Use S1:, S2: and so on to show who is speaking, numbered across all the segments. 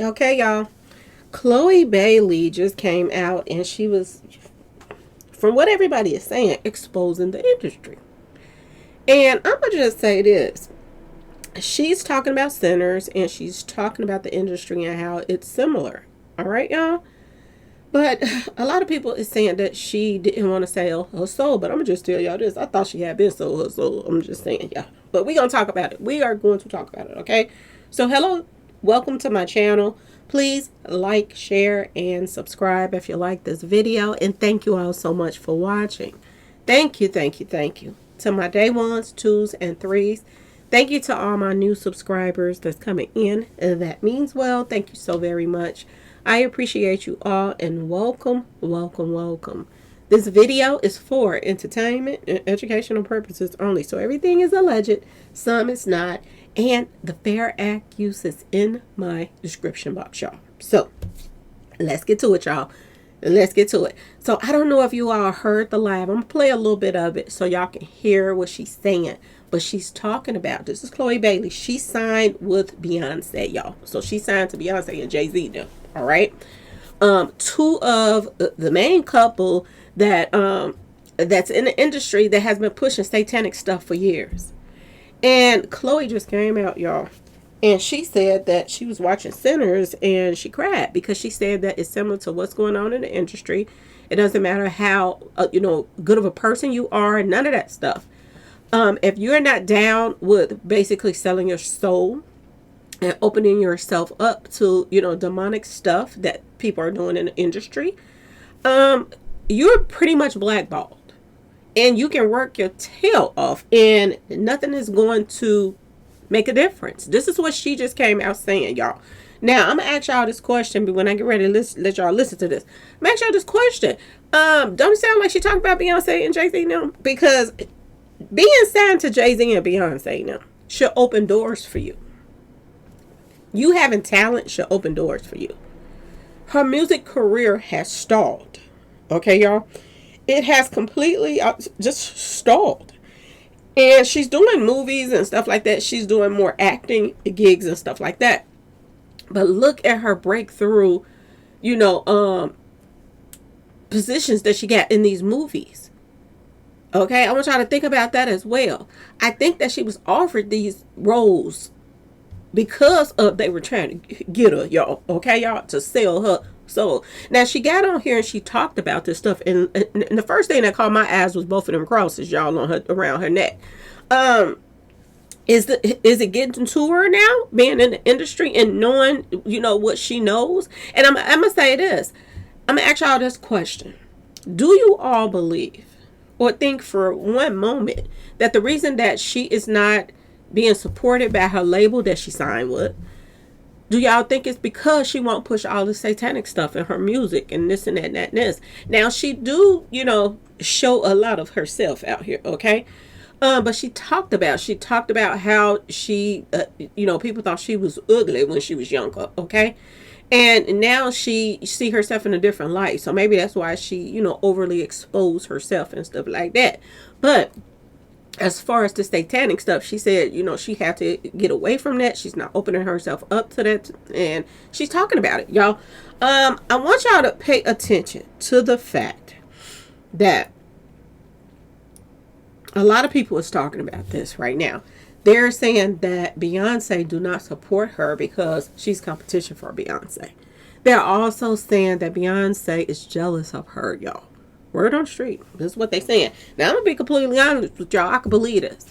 S1: Okay, y'all. Chloe Bailey just came out and she was, from what everybody is saying, exposing the industry. And I'm going to just say this. She's talking about sinners and she's talking about the industry and how it's similar. All right, y'all? But a lot of people is saying that she didn't want to sell her soul. But I'm going to just tell y'all this. I thought she had been sold her soul. I'm just saying, y'all. But we're going to talk about it. We are going to talk about it, okay? So, hello. Welcome to my channel. Please like, share, and subscribe if you like this video. And thank you all so much for watching. Thank you, thank you, thank you. To my day ones, twos, and threes. Thank you to all my new subscribers that's coming in. That means well. Thank you so very much. I appreciate you all and welcome, welcome, welcome. This video is for entertainment and educational purposes only. So everything is alleged, some is not, and the Fair Act use is in my description box, y'all. So let's get to it, y'all. Let's get to it. So I don't know if you all heard the live. I'm going to play a little bit of it so y'all can hear what she's saying. But she's talking about, this is Chloe Bailey. She signed with Beyonce, y'all. So she signed to Beyonce and Jay-Z now. All right. Two of the main couple that that's in the industry that has been pushing satanic stuff for years. And Chloe just came out, y'all. And she said that she was watching Sinners and she cried because she said that it's similar to what's going on in the industry. It doesn't matter how, good of a person you are, none of that stuff. If you're not down with basically selling your soul and opening yourself up to, demonic stuff that people are doing in the industry, you're pretty much blackballed. And you can work your tail off and nothing is going to make a difference. This is what she just came out saying, y'all. Now, I'm going to ask y'all this question, but when I get ready to let y'all listen to this, I'm going to ask y'all this question. Don't it sound like she talking about Beyonce and Jay-Z now? Because being signed to Jay-Z and Beyonce now should open doors for you. You having talent should open doors for you. Her music career has stalled. Okay, y'all? It has completely just stalled. And she's doing movies and stuff like that. She's doing more acting gigs and stuff like that. But look at her breakthrough, positions that she got in these movies. Okay, I want y'all to think about that as well. I think that she was offered these roles because of they were trying to get her, y'all. Okay, y'all, to sell her soul. Now she got on here and she talked about this stuff, and the first thing that caught my eyes was both of them crosses, y'all, on her around her neck. Is it getting to her now, being in the industry and knowing, what she knows? And I'm gonna say this. I'm gonna ask y'all this question: do you all believe or think for one moment that the reason that she is not being supported by her label that she signed with, do y'all think it's because she won't push all the satanic stuff in her music and this and that and that and this? Now, she do, show a lot of herself out here, okay? But she talked about how she, people thought she was ugly when she was younger, okay? And now she see herself in a different light. So maybe that's why she, overly exposed herself and stuff like that. But as far as the satanic stuff, she said, she had to get away from that. She's not opening herself up to that. And she's talking about it, y'all. I want y'all to pay attention to the fact that a lot of people is talking about this right now. They're saying that Beyonce do not support her because she's competition for Beyonce. They're also saying that Beyonce is jealous of her, y'all. Word on the street. This is what they saying. Now, I'm going to be completely honest with y'all. I can believe this.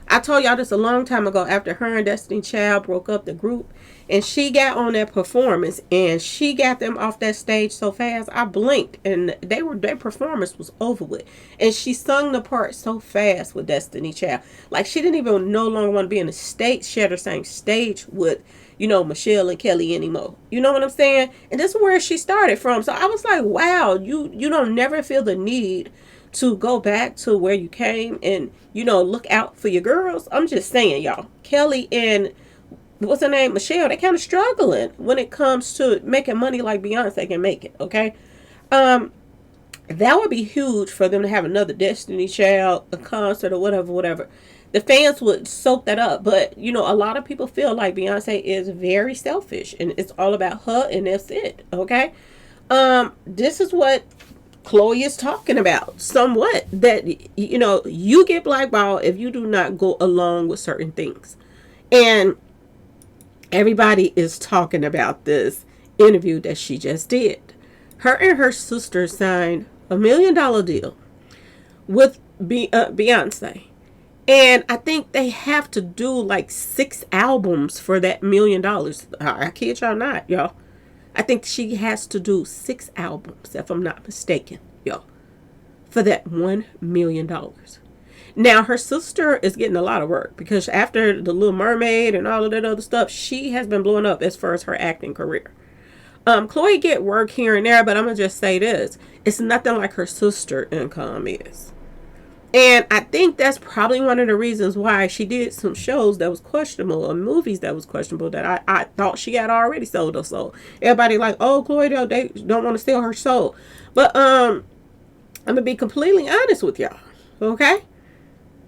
S1: I told y'all this a long time ago after her and Destiny Child broke up the group. And she got on that performance. And she got them off that stage so fast. I blinked. And their performance was over with. And she sung the part so fast with Destiny Child. Like, she didn't even no longer want to be in the stage. Share the same stage with, Michelle and Kelly anymore. You know what I'm saying? And this is where she started from. So I was like, wow, you don't never feel the need to go back to where you came and, look out for your girls. I'm just saying, y'all. Kelly and, what's her name? Michelle, they kind of struggling when it comes to making money like Beyonce can make it, okay? That would be huge for them to have another Destiny Child, a concert or whatever. the fans would soak that up. But you know, a lot of people feel like Beyonce is very selfish and it's all about her and that's it. Okay. This is what Chloe is talking about somewhat, that you know, you get blackballed if you do not go along with certain things. And everybody is talking about this interview that she just did. Her and her sister signed $1 million deal with Beyonce. And I think they have to do like 6 albums for that $1 million. I kid y'all not, y'all. I think she has to do 6 albums, if I'm not mistaken, y'all, for that $1 million. Now, her sister is getting a lot of work because after The Little Mermaid and all of that other stuff, she has been blowing up as far as her acting career. Chloe get work here and there, but I'm going to just say this. It's nothing like her sister income is. And I think that's probably one of the reasons why she did some shows that was questionable or movies that was questionable that I thought she had already sold her soul. Everybody like, oh, Chloe, they don't want to sell her soul. But I'm going to be completely honest with y'all. Okay?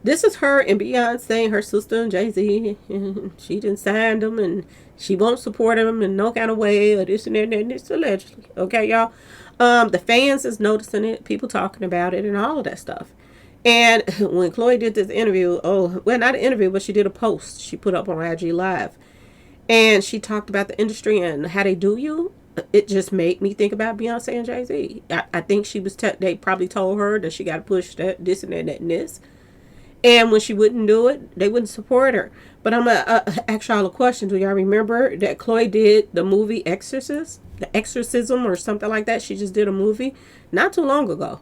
S1: This is her and Beyonce and her sister and Jay-Z. And she didn't sign them and she won't support them in no kind of way or this and that and this allegedly. Okay, y'all? The fans is noticing it. People talking about it and all of that stuff. And when Chloe did this interview, well, not an interview, but she did a post she put up on IG Live. And she talked about the industry and how they do you. It just made me think about Beyonce and Jay-Z. I think she was, they probably told her that she got to push that, this and that and this. And when she wouldn't do it, they wouldn't support her. But I'm going to ask y'all a question. Do y'all remember that Chloe did the movie The Exorcism or something like that? She just did a movie not too long ago.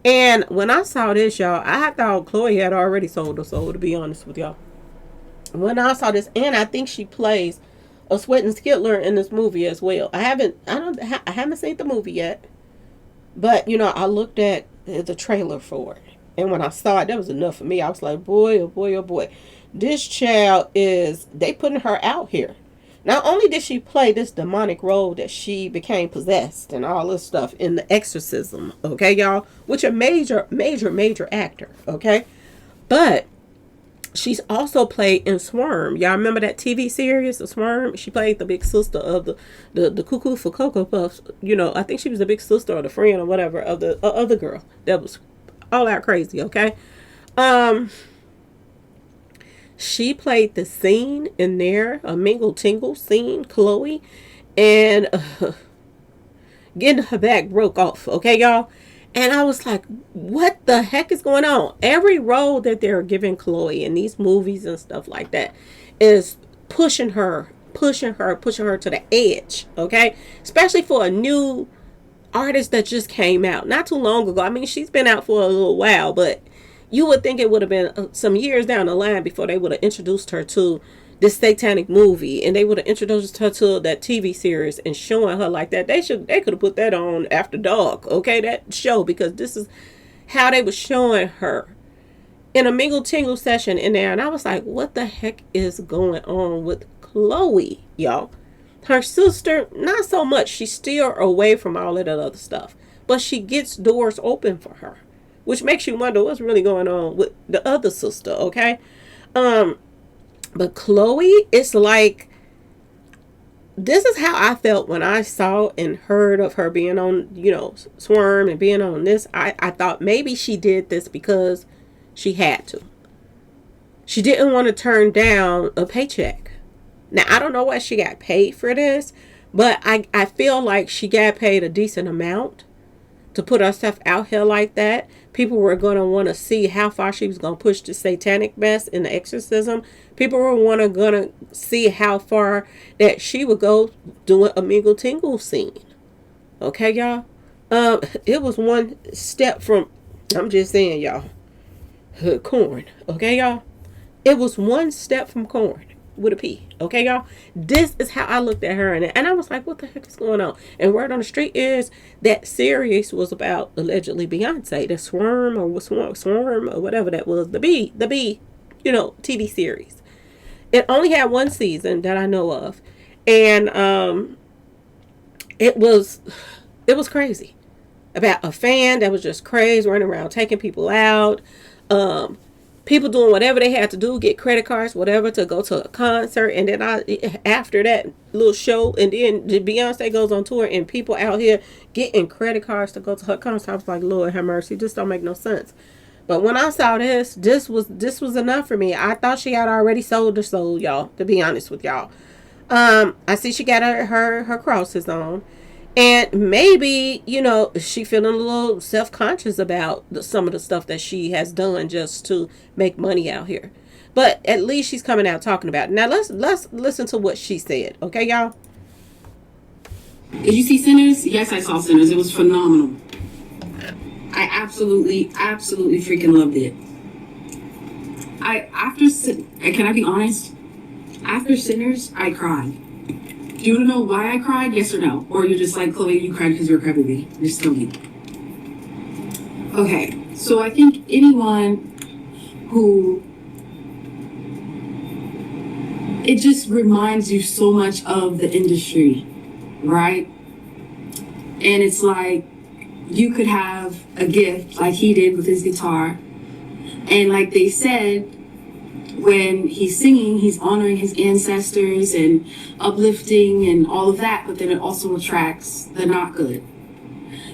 S1: And when I saw this, y'all, I thought Chloe had already sold her soul, to be honest with y'all. When I saw this, and I think she plays a Sweat and Skittler in this movie as well. I haven't seen the movie yet. But, you know, I looked at the trailer for it. And when I saw it, that was enough for me. I was like, boy, oh boy, oh boy. This child they putting her out here. Not only did she play this demonic role that she became possessed and all this stuff in The Exorcism, okay, y'all, which a major actor, okay, but she's also played in Swarm. Y'all remember that TV series, The Swarm? She played the big sister of the Cuckoo for Cocoa Puffs. You know, I think she was the big sister or the friend or whatever of the other girl that was all out crazy, okay? She played the scene in there, a mingle tingle scene, Chloe, and getting her back broke off, okay, y'all? And I was like, what the heck is going on? Every role that they're giving Chloe in these movies and stuff like that is pushing her to the edge, okay? Especially for a new artist that just came out not too long ago. I mean, she's been out for a little while, but you would think it would have been some years down the line before they would have introduced her to this satanic movie and they would have introduced her to that TV series and showing her like that. They could have put that on After Dark, okay, that show, because this is how they were showing her in a mingle tingle session in there. And I was like, what the heck is going on with Chloe, y'all? Her sister, not so much. She's still away from all of that other stuff, but she gets doors open for her, which makes you wonder what's really going on with the other sister, okay? But Chloe, it's like, this is how I felt when I saw and heard of her being on, you know, Swarm and being on this. I thought maybe she did this because she had to. She didn't want to turn down a paycheck. Now, I don't know what she got paid for this, but I feel like she got paid a decent amount to put herself out here like that. People were going to want to see how far she was going to push the satanic mess in The Exorcism. People were going to see how far that she would go doing a mingle tingle scene. Okay, y'all? It was one step from, I'm just saying, y'all, corn. Okay, y'all? It was one step from corn with a P. Okay, y'all? This is how I looked at her. And I was like, what the heck is going on? And word on the street is that series was about allegedly Beyonce. The Swarm or whatever that was. The B, you know, TV series. It only had one season that I know of. And it was crazy. About a fan that was just crazy, running around taking people out. people doing whatever they had to do, get credit cards, whatever, to go to a concert. And then after that little show, and then Beyonce goes on tour, and people out here getting credit cards to go to her concert. I was like, Lord have mercy, this don't make no sense. But when I saw this was enough for me. I thought she had already sold her soul, y'all, to be honest with y'all. I see she got her crosses on. And maybe, she feeling a little self-conscious about some of the stuff that she has done just to make money out here. But at least she's coming out talking about it. Now let's listen to what she said. Okay, y'all?
S2: Did you see Sinners? Yes, I saw Sinners. It was phenomenal. I absolutely freaking loved it. Can I be honest? After Sinners, I cried. Do you want to know why I cried? Yes or no? Or you're just like, Chloe, you cried because you're a crybaby. You're still me. Okay, so I think anyone who... It just reminds you so much of the industry, right? And it's like, you could have a gift like he did with his guitar. And like they said, when he's singing, he's honoring his ancestors and uplifting and all of that, but then it also attracts the not good.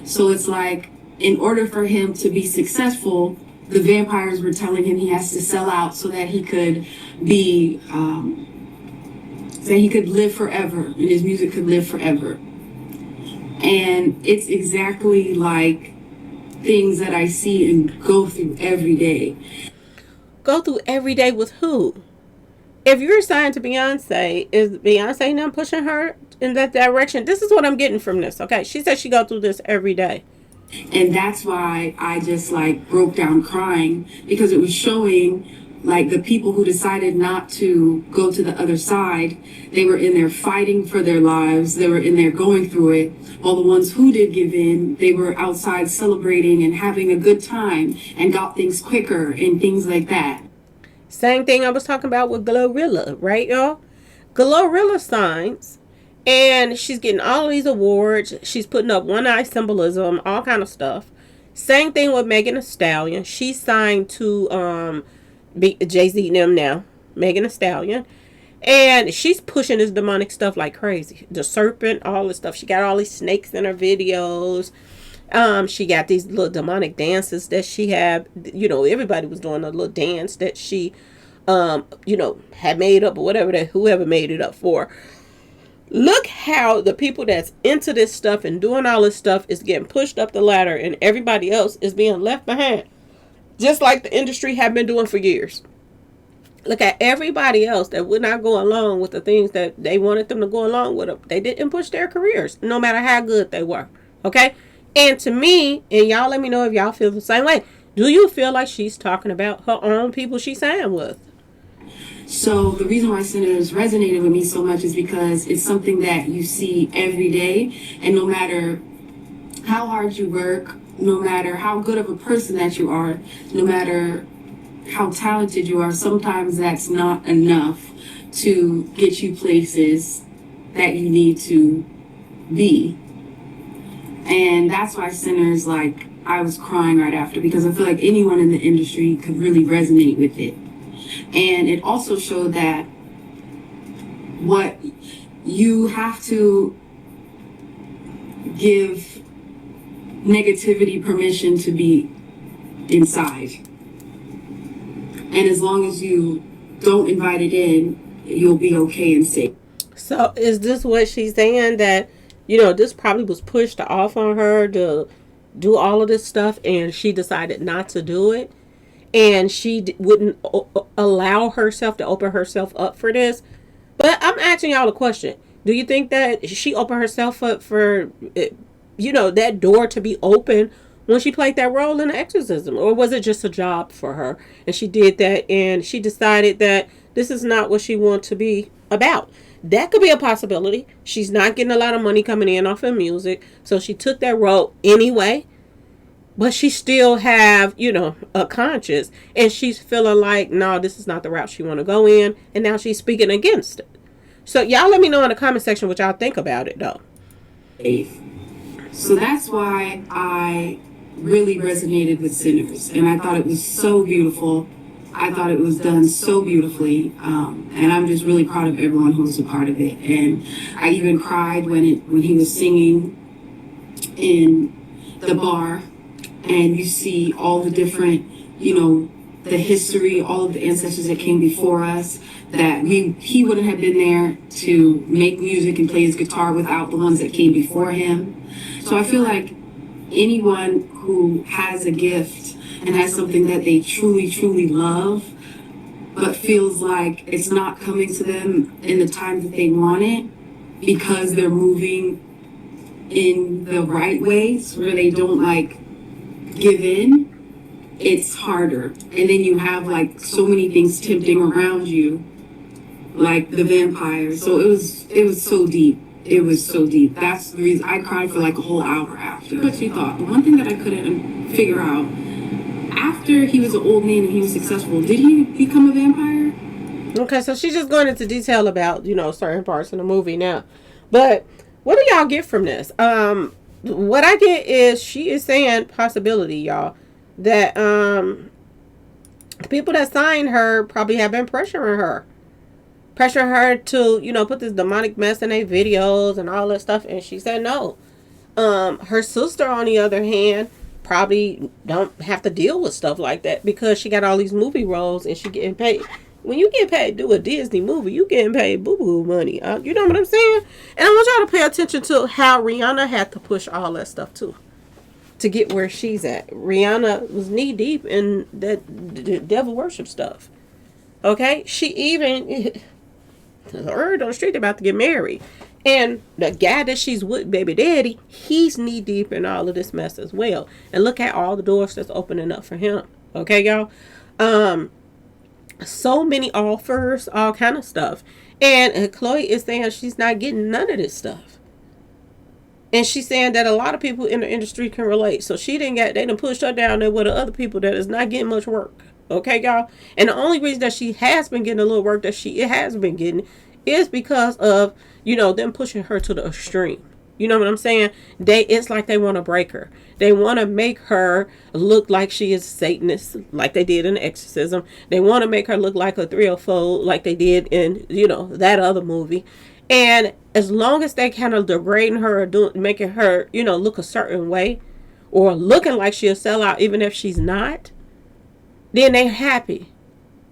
S2: So it's like, in order for him to be successful, the vampires were telling him he has to sell out so that he could be, so he could live forever and his music could live forever. And it's exactly like things that I see and go through every day.
S1: Go through every day with who? If you're signed to Beyonce, is Beyonce not pushing her in that direction? This is what I'm getting from this, okay? She said she go through this every day.
S2: And that's why I just like broke down crying, because it was showing like the people who decided not to go to the other side, they were in there fighting for their lives. They were in there going through it. While the ones who did give in, they were outside celebrating and having a good time and got things quicker and things like that.
S1: Same thing I was talking about with Glorilla, right, y'all? Glorilla signs, and she's getting all these awards. She's putting up one eye symbolism, all kind of stuff. Same thing with Megan Thee Stallion. She's signed to Jay-Z and them now, Megan Thee Stallion, and she's pushing this demonic stuff like crazy. The serpent, all this stuff. She got all these snakes in her videos. She got these little demonic dances that she had. Everybody was doing a little dance that she, had made up, or whoever made it up for. Look how the people that's into this stuff and doing all this stuff is getting pushed up the ladder, and everybody else is being left behind. Just like the industry have been doing for years. Look at everybody else that would not go along with the things that they wanted them to go along with. They didn't push their careers, no matter how good they were. Okay? And to me, and y'all let me know if y'all feel the same way. Do you feel like she's talking about her own people she signed with?
S2: So the reason why Sinners resonated with me so much is because it's something that you see every day. And no matter how hard you work, no matter how good of a person that you are, no matter how talented you are, sometimes that's not enough to get you places that you need to be. And that's why Sinners, like, I was crying right after, because I feel like anyone in the industry could really resonate with it. And it also showed that what you have to give negativity permission to be inside. And as long as you don't invite it in, you'll be okay and safe.
S1: So is this what she's saying, that, this probably was pushed off on her to do all of this stuff, and she decided not to do it, and she wouldn't allow herself to open herself up for this? But I'm asking y'all a question. Do you think that she opened herself up for that door to be open when she played that role in the exorcism? Or was it just a job for her, and she did that, and she decided that this is not what she wants to be about? That could be a possibility. She's not getting a lot of money coming in off of music, so she took that role anyway. But she still have, a conscience, and she's feeling like, no, this is not the route she want to go in, and now she's speaking against it. So y'all let me know in the comment section what y'all think about it, though.
S2: So that's why I really resonated with Sinners, and I thought it was so beautiful. I thought it was done so beautifully, and I'm just really proud of everyone who was a part of it. And I even cried when he was singing in the bar, and you see all the different, the history, all of the ancestors that came before us. That he wouldn't have been there to make music and play his guitar without the ones that came before him. So I feel like anyone who has a gift and has something that they truly, truly love, but feels like it's not coming to them in the time that they want it because they're moving in the right ways where they don't like give in, it's harder. And then you have like so many things tempting around you, like the vampire. So it was so deep. It was so deep. That's the reason I cried for like a whole hour after. What you thought? The one thing that I couldn't figure out, after he was an old man and he was successful, did he become a vampire?
S1: Okay, so she's just going into detail about, certain parts in the movie now. But what do y'all get from this? What I get is she is saying possibility, y'all, that the people that signed her probably have been pressuring her to, put this demonic mess in their videos and all that stuff. And she said no. Her sister, on the other hand, probably don't have to deal with stuff like that because she got all these movie roles and she getting paid. When you get paid to do a Disney movie, you getting paid boo-boo money. You know what I'm saying? And I want y'all to pay attention to how Rihanna had to push all that stuff too to get where she's at. Rihanna was knee deep in that devil worship stuff. Okay? She even heard on the street about to get married. And the guy that she's with, baby daddy, he's knee deep in all of this mess as well. And look at all the doors that's opening up for him. Okay, y'all? So many offers, all kind of stuff. And Chloe is saying she's not getting none of this stuff. And she's saying that a lot of people in the industry can relate. So they done pushed her down there with the other people that is not getting much work. Okay, y'all? And the only reason that she has been getting a little work that she has been getting is because of, them pushing her to the extreme. You know what I'm saying? It's like they want to break her. They want to make her look like she is Satanist, like they did in Exorcism. They want to make her look like a 304, like they did in, that other movie. And as long as they kind of degrading her or making her, look a certain way or looking like she'll sell out even if she's not, then they're happy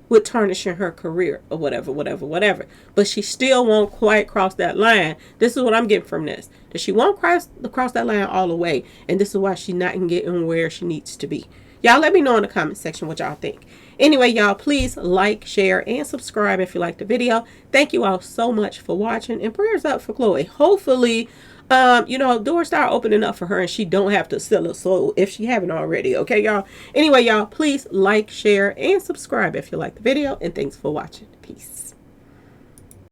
S1: with tarnishing her career or whatever. But she still won't quite cross that line. This is what I'm getting from this. That she won't cross that line all the way. And this is why she's not getting where she needs to be. Y'all let me know in the comment section what y'all think. Anyway, y'all, please like, share, and subscribe if you liked the video. Thank you all so much for watching. And prayers up for Chloe. Hopefully, doors start opening up for her and she don't have to sell her soul if she haven't already. Okay, y'all? Anyway, y'all, please like, share, and subscribe if you liked the video. And thanks for watching. Peace.